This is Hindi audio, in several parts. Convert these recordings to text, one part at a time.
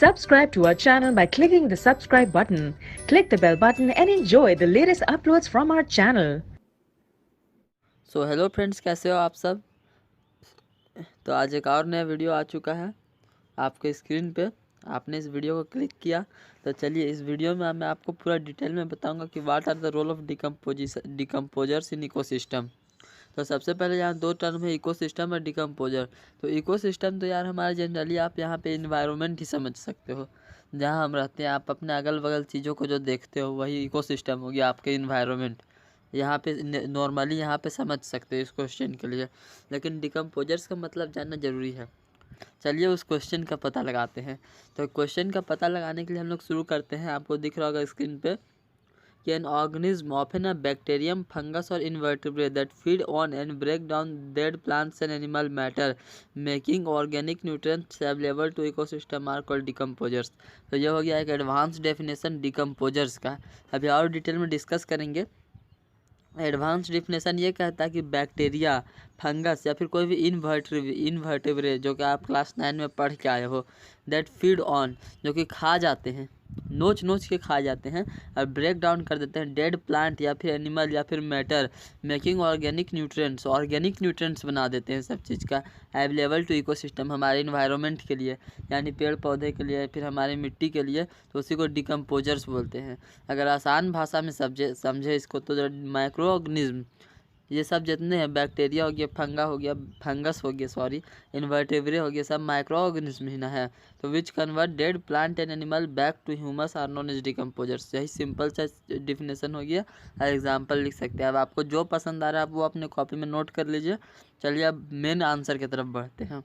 Subscribe to our channel by clicking the subscribe button. Click the bell button and enjoy the latest uploads from our channel. So hello friends, कैसे हो आप सब। तो आज एक और नया वीडियो आ चुका है आपके स्क्रीन पे। आपने इस वीडियो को क्लिक किया तो चलिए इस वीडियो में मैं आपको पूरा डिटेल में बताऊंगा कि what are the role of decomposers in ecosystem. तो सबसे पहले यहाँ दो टर्म है, इकोसिस्टम और डिकम्पोजर। तो इकोसिस्टम तो यार हमारा जनरली आप यहाँ पे इन्वायरमेंट ही समझ सकते हो, जहाँ हम रहते हैं। आप अपने अगल बगल चीज़ों को जो देखते हो वही इकोसिस्टम हो गया, आपके इन्वायरमेंट। यहाँ पे नॉर्मली यहाँ पे समझ सकते हो इस क्वेश्चन के लिए, लेकिन डिकम्पोजर्स का मतलब जानना ज़रूरी है। चलिए उस क्वेश्चन का पता लगाते हैं। तो क्वेश्चन का पता लगाने के लिए हम लोग शुरू करते हैं। आपको दिख रहा होगा स्क्रीन पे कि an organism often a bacterium, fungus और invertebrate that feed on and break down dead plants and animal matter making organic nutrients available to ecosystem are called decomposers. तो ये हो गया एक एडवांस डेफिनेशन डिकम्पोजर्स का। अभी और डिटेल में डिस्कस करेंगे। एडवांस डिफिनेशन ये कहता है कि बैक्टीरिया, फंगस या फिर कोई भी इन्वर्टिब्रेट जो कि आप क्लास 9 में पढ़ के आए हो, दैट फीड ऑन जो कि खा जाते हैं, नोच नोच के खा जाते हैं और ब्रेक डाउन कर देते हैं डेड प्लांट या फिर एनिमल या फिर मैटर, मेकिंग ऑर्गेनिक न्यूट्रिएंट्स बना देते हैं सब चीज़ का अवेलेबल टू इकोसिस्टम, हमारे इन्वायरमेंट के लिए, यानी पेड़ पौधे के लिए, फिर हमारी मिट्टी के लिए। तो उसी को डिकम्पोजर्स बोलते हैं। अगर आसान भाषा में समझे इसको तो माइक्रो ऑर्गेनिज्म, ये सब जितने हैं, बैक्टीरिया हो गया, फंगस हो गया, सॉरी, इन्वर्टेब्रे हो गया, सब माइक्रो ऑर्गेनिज्म ही ना है। तो which convert dead plant and animal back to humus are known as decomposers. यही सिंपल सा डिफिनेशन हो गया और एग्जाम्पल लिख सकते हैं। अब आपको जो पसंद आ रहा है आप वो अपने कॉपी में नोट कर लीजिए। चलिए अब मेन आंसर की तरफ बढ़ते हैं।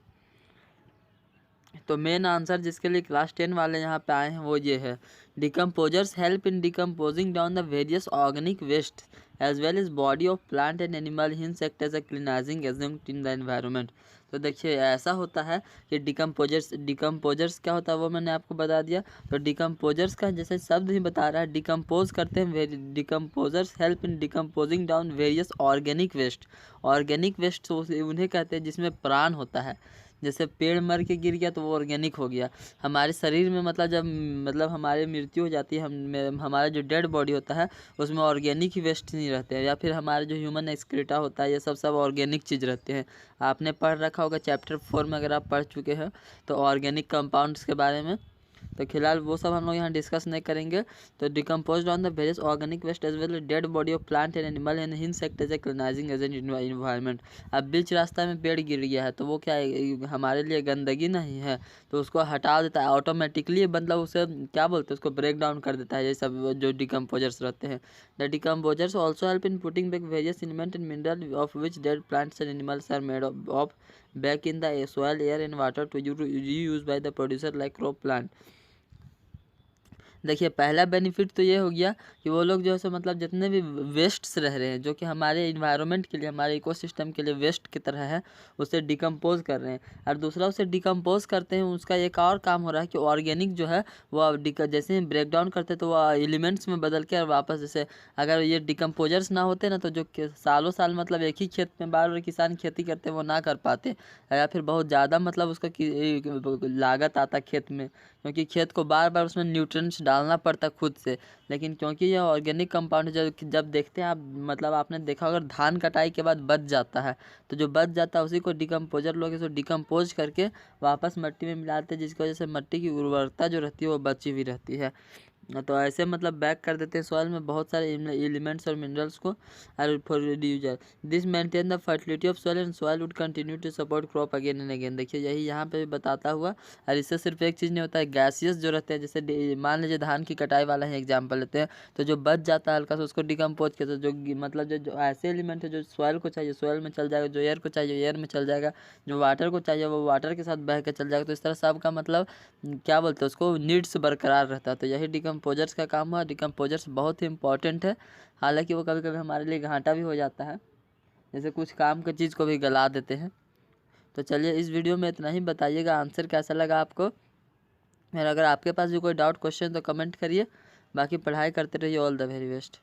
तो मेन आंसर जिसके लिए क्लास 10 वाले यहाँ पे आए हैं वो ये है, decomposers help in decomposing down the various organic waste as well as body of plant and animal hence act as a cleansing agent in the environment. तो देखिए ऐसा होता है कि डिकम्पोजर्स क्या होता है वो मैंने आपको बता दिया। तो डिकम्पोजर्स का जैसे शब्द ही बता रहा है, डिकम्पोज करते हैं। Decomposers help in decomposing down various organic waste. Organic waste उन्हें कहते हैं जिसमें प्राण होता है। जैसे पेड़ मर के गिर गया तो वो ऑर्गेनिक हो गया। हमारे शरीर में जब हमारी मृत्यु हो जाती है, हमारा जो डेड बॉडी होता है उसमें ऑर्गेनिक ही वेस्ट नहीं रहते हैं, या फिर हमारा जो ह्यूमन एक्सक्रीटा होता है ये सब ऑर्गेनिक चीज़ रहते हैं। आपने पढ़ रखा होगा चैप्टर 4 में, अगर आप पढ़ चुके हैं तो ऑर्गेनिक कंपाउंड्स के बारे में। तो फिलहाल वो सब हम लोग यहाँ डिस्कस नहीं करेंगे। तो decompose on the various organic waste as well dead body of plant and animal and hence act as a cleansing agent in environment. अब बीच रास्ता में पेड़ गिर गया है तो वो क्या है, हमारे लिए गंदगी नहीं है, तो उसको हटा देता है ऑटोमेटिकली, उसे क्या बोलते हैं, उसको ब्रेक डाउन कर देता है। ये सब जो डिकम्पोजर्स रहते हैं, the decomposers also help in putting back various element and mineral of which dead plants and animals are made of back in the soil, air and water to reuse by the producer like crop plant। देखिए पहला बेनिफिट तो ये हो गया कि वो लोग जो है सो जितने भी वेस्ट्स रह रहे हैं जो कि हमारे इन्वायरमेंट के लिए, हमारे इकोसिस्टम के लिए वेस्ट की तरह है, उसे डिकम्पोज कर रहे हैं। और दूसरा उसे डिकम्पोज करते हैं, उसका एक और काम हो रहा है कि ऑर्गेनिक जो है वो जैसे ही ब्रेक डाउन करते तो वो एलिमेंट्स में बदल के और वापस, जैसे अगर ये डिकम्पोजर्स ना होते ना तो जो सालों साल एक ही खेत में बार बार किसान खेती करते वो ना कर पाते, या फिर बहुत ज़्यादा उसका लागत आता खेत में, क्योंकि खेत को बार बार उसमें न्यूट्रिएंट्स डालना पड़ता खुद से। लेकिन क्योंकि यह ऑर्गेनिक कंपाउंड जब देखते हैं आप, आपने देखा अगर धान कटाई के बाद बच जाता है तो जो बच जाता है उसी को डिकम्पोजर लोग इसको डिकम्पोज करके वापस मिट्टी में मिलाते हैं, जिसकी वजह से मिट्टी की उर्वरता जो रहती है वो बची हुई रहती है। तो ऐसे बैक कर देते हैं सॉइल में बहुत सारे एलिमेंट्स और मिनरल्स को। और for reducer this maintain the fertility of soil and soil would continue to support crop again and again. देखिए यही यहाँ पे भी बताता हुआ। और इससे सिर्फ एक चीज़ नहीं होता है, गैसियस जो रहते हैं, जैसे मान लीजिए धान की कटाई वाला ही एग्जाम्पल लेते हैं, तो जो बच जाता है हल्का सा उसको डिकम्पोज करते हैं, जो ऐसे एलिमेंट है जो सॉइल को चाहिए सॉइल में चल जाएगा, जो एयर को चाहिए एयर में चल जाएगा, जो वाटर को चाहिए वो वाटर के साथ बह के चल जाएगा। तो इस तरह सबका क्या बोलते हैं उसको, नीड्स बरकरार रहता है। तो यही डिकम्पोजर्स का काम हुआ। डिकम्पोजर्स बहुत ही इंपॉर्टेंट है, हालांकि वो कभी कभी हमारे लिए घाटा भी हो जाता है, जैसे कुछ काम की चीज़ को भी गला देते हैं। तो चलिए इस वीडियो में इतना ही। बताइएगा आंसर कैसा लगा आपको। और अगर आपके पास भी कोई डाउट क्वेश्चन तो कमेंट करिए। बाकी पढ़ाई करते रहिए। All the very best.